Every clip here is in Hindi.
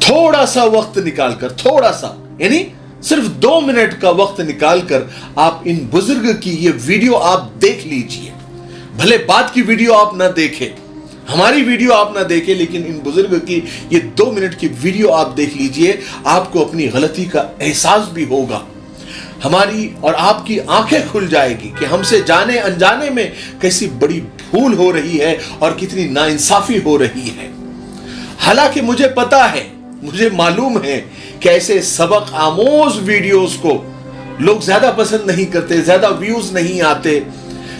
थोड़ा सा वक्त निकालकर, थोड़ा सा यानी सिर्फ 2 मिनट का वक्त निकालकर आप इन बुजुर्ग की ये वीडियो आप देख लीजिए। भले बाद की वीडियो आप ना देखें, हमारी वीडियो आप ना देखें, लेकिन इन बुजुर्ग की ये 2 मिनट की वीडियो आप देख लीजिए। आपको अपनी गलती का एहसास भी होगा, हमारी और आपकी आंखें खुल जाएगी कि हमसे जाने अनजाने में कैसी बड़ी भूल हो रही है और कितनी नाइंसाफी हो रही है। हालांकि मुझे पता है, मुझे मालूम है कि ऐसे सबक आमोज वीडियोस को लोग ज्यादा पसंद नहीं करते, ज्यादा व्यूज नहीं आते,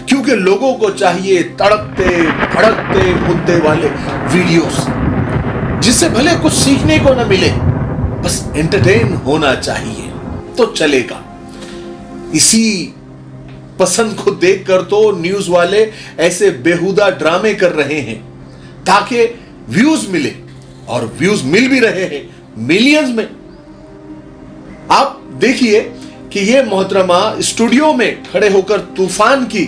क्योंकि लोगों को चाहिए तड़कते भड़कते मुद्दे वाले वीडियोस, जिससे भले कुछ सीखने को ना मिले, बस एंटरटेन होना चाहिए तो चलेगा। इसी पसंद को देखकर तो न्यूज वाले ऐसे बेहुदा ड्रामे कर रहे हैं ताकि व्यूज मिले, और व्यूज मिल भी रहे हैं मिलियंस में। आप देखिए कि ये मोहतरमा स्टूडियो में खड़े होकर तूफान की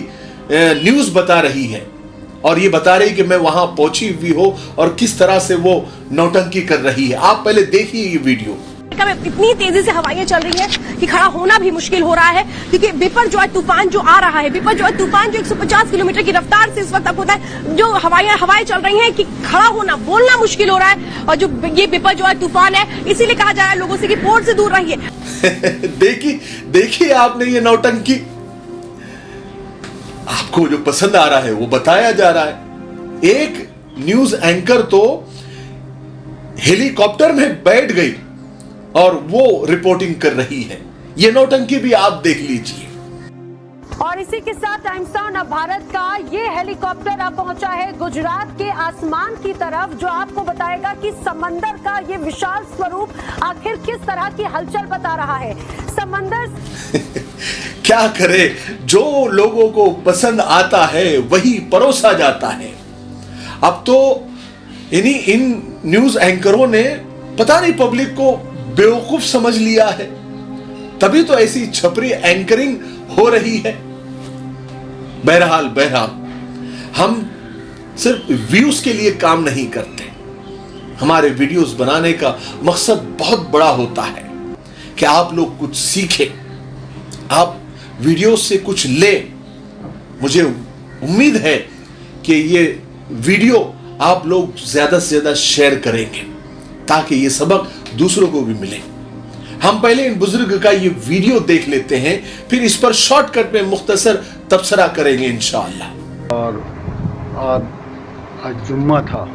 न्यूज बता रही है, और ये बता रही कि मैं वहां पहुंची हुई हो और किस तरह से वो नौटंकी कर रही है। आप पहले देखिए ये वीडियो। इतनी तेजी से हवाएं चल रही हैं कि खड़ा होना भी मुश्किल हो रहा है, क्योंकि बिपरजॉय तूफान जो आ रहा है, बिपरजॉय तूफान जो 150 किलोमीटर की रफ्तार से इस वक्त आपको होता है, जो हवाएं चल रही हैं कि खड़ा होना बोलना मुश्किल हो रहा है। और जो ये बिपरजॉय तूफान है, इसीलिए कहा जा रहा है लोगों से कि पोर्ट से दूर रहिए। देखिए आपने ये नौटंकी, आपको जो पसंद आ रहा है वो बताया जा रहा है। एक न्यूज एंकर तो हेलीकॉप्टर में बैठ गई और वो रिपोर्टिंग कर रही है। ये नौटंकी भी आप देख लीजिए। और इसी के साथ टाइम्स नाउ भारत का ये हेलीकॉप्टर अब पहुंचा है गुजरात के आसमान की तरफ, जो आपको बताएगा कि समंदर का ये विशाल स्वरूप आखिर किस तरह की हलचल बता रहा है। समंदर क्या करे, जो लोगों को पसंद आता है वही परोसा जाता है। अब तो इन न्यूज एंकरों ने पता नहीं पब्लिक को बेवकूफ समझ लिया है, तभी तो ऐसी छपरी एंकरिंग हो रही है। बहरहाल हम सिर्फ व्यूज के लिए काम नहीं करते। हमारे वीडियोस बनाने का मकसद बहुत बड़ा होता है कि आप लोग कुछ सीखें, आप वीडियोस से कुछ लें। मुझे उम्मीद है कि ये वीडियो आप लोग ज्यादा से ज्यादा शेयर करेंगे ताकि ये सबक दूसरों को भी मिले। हम पहले इन बुजुर्ग का ये वीडियो देख लेते हैं, फिर इस पर शॉर्टकट में मुख्तसर तबसरा करेंगे इंशाअल्लाह। और आज जुम्मा था,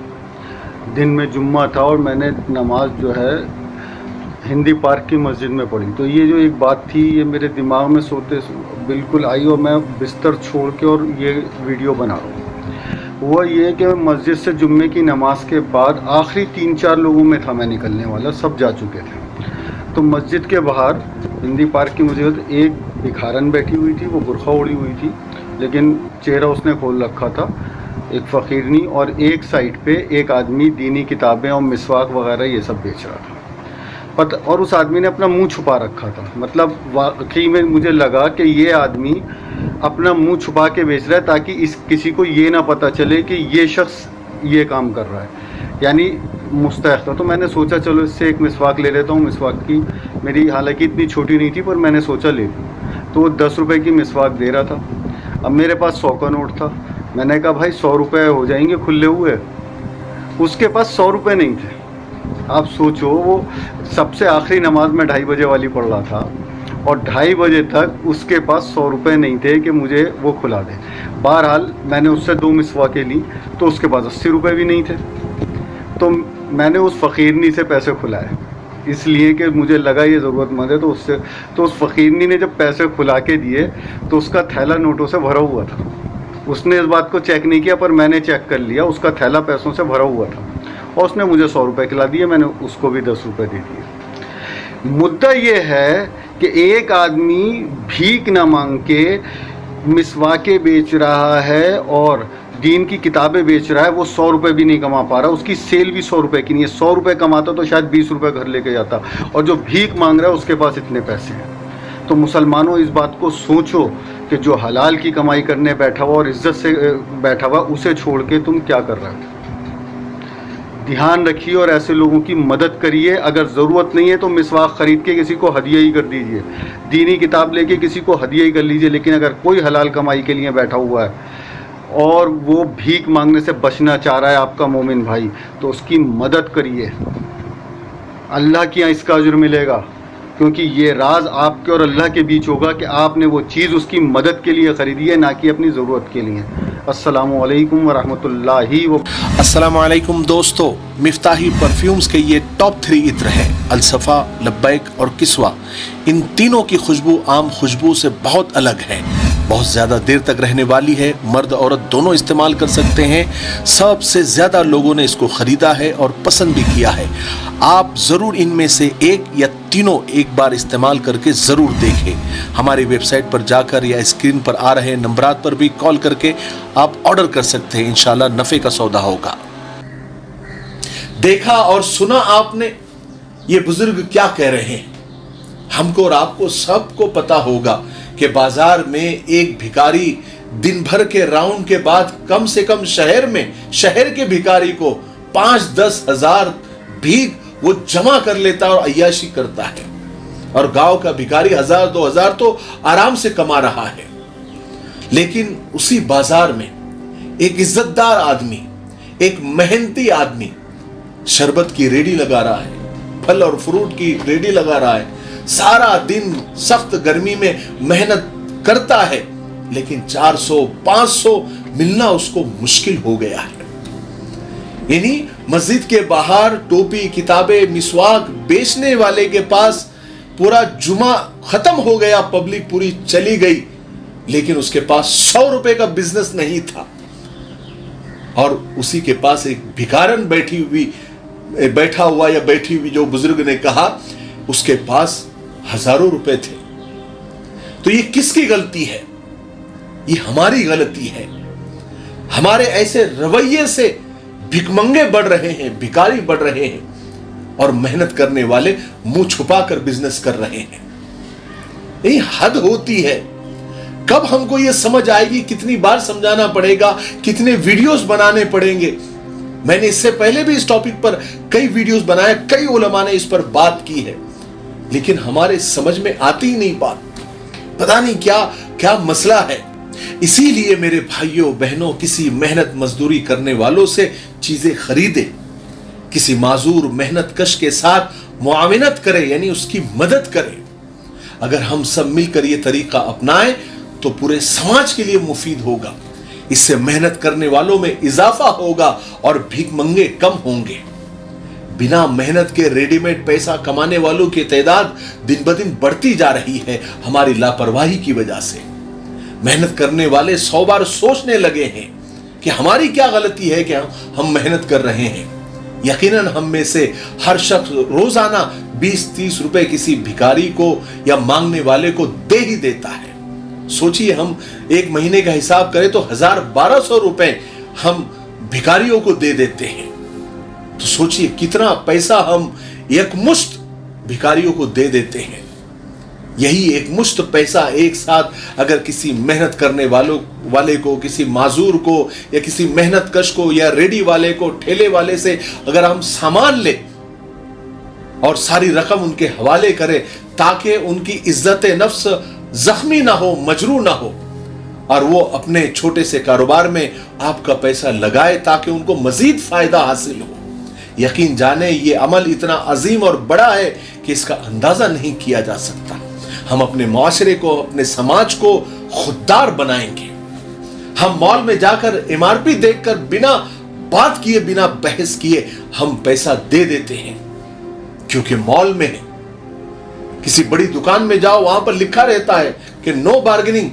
दिन में जुम्मा था, और मैंने नमाज जो है हिंदी पार्क की मस्जिद में पढ़ी। तो ये जो एक बात थी, ये मेरे दिमाग में सोते बिल्कुल आई, और मैं बिस्तर छोड़ के और ये वीडियो बना रहा हूँ। वो ये कि मस्जिद से जुम्मे की नमाज के बाद आखिरी 3-4 लोगों में था मैं निकलने वाला, सब जा चुके थे। तो मस्जिद के बाहर हिंदी पार्क की मस्जिद, एक भिखारन बैठी हुई थी, वो बुरखा ओढ़ी हुई थी लेकिन चेहरा उसने खोल रखा था, एक फ़कीरनी, और एक साइड पे एक आदमी दीनी किताबें और मिसवाक वगैरह ये सब बेच रहा था। और उस आदमी ने अपना मुंह छुपा रखा था। मतलब वाकई में मुझे लगा कि ये आदमी अपना मुंह छुपा के बेच रहा है ताकि किसी को ये ना पता चले कि ये शख्स ये काम कर रहा है, यानी मुस्तहक था। तो मैंने सोचा चलो इससे एक मिसवाक ले लेता हूँ। मिसवाक की मेरी हालांकि इतनी छोटी नहीं थी, पर मैंने सोचा ले लूँ। तो वो 10 रुपये की मिसवाक दे रहा था। अब मेरे पास 100 का नोट था। मैंने कहा भाई 100 रुपये हो जाएंगे खुले हुए। उसके पास 100 रुपये नहीं थे। आप सोचो, वो सबसे आखिरी नमाज में 2:30 बजे वाली पढ़ रहा था, और 2:30 बजे तक उसके पास 100 रुपये नहीं थे कि मुझे वो खुला दे। बहरहाल मैंने उससे 2 मिसवाकें ली, तो उसके पास 80 रुपये भी नहीं थे। तो मैंने उस फ़कीरनी से पैसे खुलाए, इसलिए कि मुझे लगा ये ज़रूरतमंद है। तो उस फ़कीरनी ने जब पैसे खुला के दिए तो उसका थैला नोटों से भरा हुआ था। उसने इस बात को चेक नहीं किया, पर मैंने चेक कर लिया, उसका थैला पैसों से भरा हुआ था। और उसने मुझे 100 रुपये खिला दिए, मैंने उसको भी 10 रुपये दे दिए। मुद्दा ये है कि एक आदमी भीख न मांग के मिसवाके बेच रहा है और दीन की किताबें बेच रहा है, वो 100 रुपये भी नहीं कमा पा रहा। उसकी सेल भी 100 रुपये की नहीं है। 100 रुपये कमाता तो शायद 20 रुपये घर लेके जाता, और जो भीख मांग रहा है उसके पास इतने पैसे हैं। तो मुसलमानों, इस बात को सोचो कि जो हलाल की कमाई करने बैठा हुआ और इज़्ज़त से बैठा हुआ, उसे छोड़ के तुम क्या कर रहे हो। ध्यान रखिए और ऐसे लोगों की मदद करिए। अगर ज़रूरत नहीं है तो मिसवाक ख़रीद के किसी को हदिया ही कर दीजिए, दीनी किताब लेके किसी को हदिया ही कर लीजिए। लेकिन अगर कोई हलाल कमाई के लिए बैठा हुआ है और वो भीख मांगने से बचना चाह रहा है आपका मोमिन भाई, तो उसकी मदद करिए। अल्लाह के यहाँ इसका अजर मिलेगा, क्योंकि ये राज आपके और अल्लाह के बीच होगा कि आपने वो चीज़ उसकी मदद के लिए ख़रीदी है, ना कि अपनी ज़रूरत के लिए। अस्सलामु अलैकुम वरहमतुल्लाहि व अस्सलामु अलैकुम दोस्तों, मिफ्ताही परफ्यूम्स के ये टॉप 3 इत्र हैं, अलसफ़ा, लब्बैक और किस्वा। इन तीनों की खुशबू आम खुशबू से बहुत अलग है, बहुत ज़्यादा देर तक रहने वाली है, मर्द औरत दोनों इस्तेमाल कर सकते हैं। सबसे ज़्यादा लोगों ने इसको ख़रीदा है और पसंद भी किया है। आप ज़रूर इनमें से एक या तीनों एक बार इस्तेमाल करके ज़रूर देखें। हमारी वेबसाइट पर जाकर या स्क्रीन पर आ रहे नंबरात पर भी कॉल करके आप ऑर्डर कर सकते हैं। इंशाल्लाह नफ़े का सौदा होगा। देखा और सुना आपने ये बुजुर्ग क्या कह रहे हैं। हमको और आपको सबको पता होगा कि बाजार में एक भिखारी दिन भर के राउंड के बाद कम से कम शहर के भिखारी को 5-10 हज़ार भीख वो जमा कर लेता है और अय्याशी करता है, और गांव का भिखारी 1000-2000 तो आराम से कमा रहा है। लेकिन उसी बाजार में एक इज्जतदार आदमी, एक मेहनती आदमी शरबत की रेडी लगा रहा है, फल और फ्रूट की रेडी लगा रहा है, सारा दिन सख्त गर्मी में मेहनत करता है, लेकिन 400-500 मिलना उसको मुश्किल हो गया है। यानी मस्जिद के बाहर टोपी, किताबें, मिसवाक बेचने वाले के पास पूरा जुमा खत्म हो गया, पब्लिक पूरी चली गई, लेकिन उसके पास 100 रुपए का बिजनेस नहीं था। और उसी के पास एक भिखारन बैठा हुआ या बैठी हुई, जो बुजुर्ग ने कहा, उसके पास हजारों रुपए थे। तो ये किसकी गलती है? ये हमारी गलती है। हमारे ऐसे रवैये से भिखमंगे बढ़ रहे हैं, भिखारी बढ़ रहे हैं, और मेहनत करने वाले मुंह छुपाकर बिजनेस कर रहे हैं। ये हद होती है। कब हमको ये समझ आएगी? कितनी बार समझाना पड़ेगा? कितने वीडियोस बनाने पड़ेंगे? मैंने इससे पहले भी इस टॉपिक पर कई वीडियोस बनाए, कई उलमा ने इस पर बात की है, लेकिन हमारे समझ में आती ही नहीं बात। पता नहीं क्या क्या मसला है। इसीलिए मेरे भाइयों बहनों, किसी मेहनत मजदूरी करने वालों से चीजें खरीदे, किसी माजूर मेहनत कश के साथ मुआविनत करें, यानी उसकी मदद करें। अगर हम सब मिलकर ये तरीका अपनाएं तो पूरे समाज के लिए मुफीद होगा। इससे मेहनत करने वालों में इजाफा होगा और भीखमंगे कम होंगे। बिना मेहनत के रेडीमेड पैसा कमाने वालों की तादाद दिन ब दिन बढ़ती जा रही है, हमारी लापरवाही की वजह से। मेहनत करने वाले 100 बार सोचने लगे हैं कि हमारी क्या गलती है कि हम मेहनत कर रहे हैं। यकीनन हम में से हर शख्स रोजाना 20-30 रुपए किसी भिखारी को या मांगने वाले को दे ही देता है। सोचिए, हम एक महीने का हिसाब करें तो 1000-1200 रुपए हम भिखारियों को दे देते हैं। तो सोचिए कितना पैसा हम एकमुश्त भिखारियों को दे देते हैं। यही एक मुश्त पैसा एक साथ अगर किसी मेहनत करने वाले को, किसी माजूर को, या किसी मेहनत कश को, या रेडी वाले को, ठेले वाले से अगर हम सामान ले और सारी रकम उनके हवाले करें ताकि उनकी इज्जत नफ्स जख्मी ना हो, मजरू ना हो, और वो अपने छोटे से कारोबार में आपका पैसा लगाए ताकि उनको मजीद फायदा हासिल हो। यकीन जाने ये अमल इतना अजीम और बड़ा है कि इसका अंदाजा नहीं किया जा सकता। हम अपने माशरे को, अपने समाज को खुददार बनाएंगे। हम मॉल में जाकर MRP देखकर बिना बात किए, बिना बहस किए हम पैसा दे देते हैं, क्योंकि मॉल में किसी बड़ी दुकान में जाओ, वहां पर लिखा रहता है कि नो बार्गेनिंग,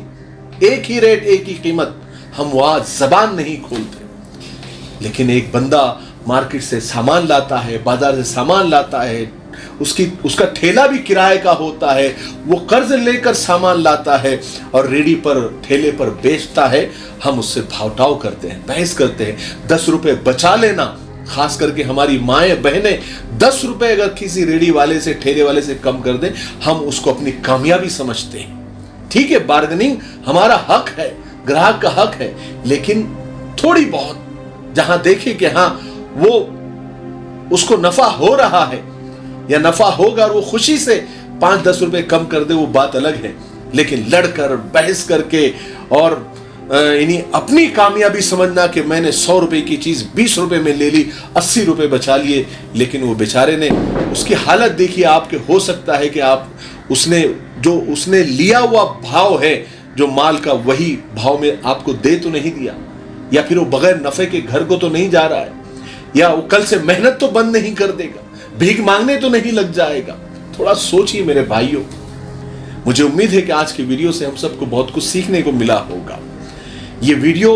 एक ही रेट, एक ही कीमत। हम वहां जबान नहीं खोलते। लेकिन एक बंदा मार्केट से सामान लाता है, बाजार से सामान लाता है, उसका ठेला भी किराए का होता है, वो कर्ज लेकर सामान लाता है और रेडी पर, ठेले पर बेचता है। हम उससे भावटाव करते हैं, बहस करते हैं। 10 रुपए बचा लेना, खास करके हमारी माएं बहनें 10 रुपए अगर किसी रेडी वाले से, ठेले वाले से कम कर दें, हम उसको अपनी कामयाबी समझते हैं। ठीक है, बार्गेनिंग हमारा हक है, ग्राहक का हक है, लेकिन थोड़ी बहुत जहां देखें कि हाँ वो उसको नफा हो रहा है या नफा होगा और वो खुशी से 5-10 रुपए कम कर दे, वो बात अलग है। लेकिन लड़कर बहस करके और अपनी कामयाबी समझना कि मैंने 100 रुपए की चीज 20 रुपए में ले ली, 80 रुपए बचा लिए। लेकिन वो बेचारे ने, उसकी हालत देखिए आपके, हो सकता है कि आप उसने लिया हुआ भाव है जो माल का, वही भाव में आपको दे तो नहीं दिया, या फिर वो बगैर नफे के घर को तो नहीं जा रहा है, या वो कल से मेहनत तो बंद नहीं कर देगा, भीख मांगने तो नहीं लग जाएगा। थोड़ा सोचिए मेरे भाइयों। मुझे उम्मीद है कि आज की वीडियो से हम सबको बहुत कुछ सीखने को मिला होगा। ये वीडियो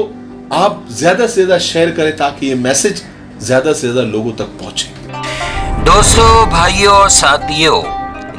आप ज्यादा से ज्यादा शेयर करें ताकि ये मैसेज ज्यादा से ज्यादा लोगों तक पहुंचे। दोस्तों, भाइयों और साथियों,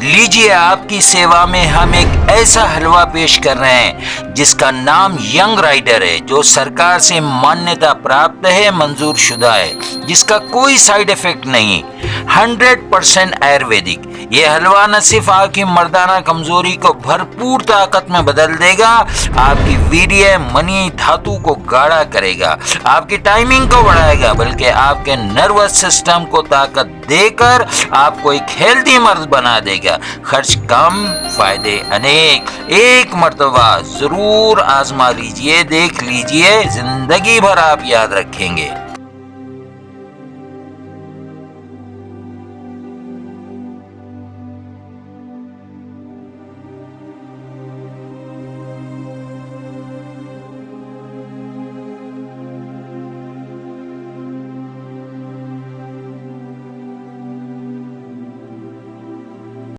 लीजिए आपकी सेवा में हम एक ऐसा हलवा पेश कर रहे हैं जिसका नाम यंग राइडर है, जो सरकार से मान्यता प्राप्त है, मंजूर शुदा है, जिसका कोई साइड इफेक्ट नहीं, 100% आयुर्वेदिक। ये हलवा न सिर्फ आपकी मर्दाना कमजोरी को भरपूर ताकत में बदल देगा, आपकी वीर्य मनी धातु को गाढ़ा करेगा, आपकी टाइमिंग को बढ़ाएगा, बल्कि आपके नर्वस सिस्टम को ताकत देकर आपको एक हेल्दी मर्द बना देगा। खर्च कम, फायदे अनेक। एक मर्तबा जरूर आजमा लीजिए, देख लीजिए, जिंदगी भर आप याद रखेंगे।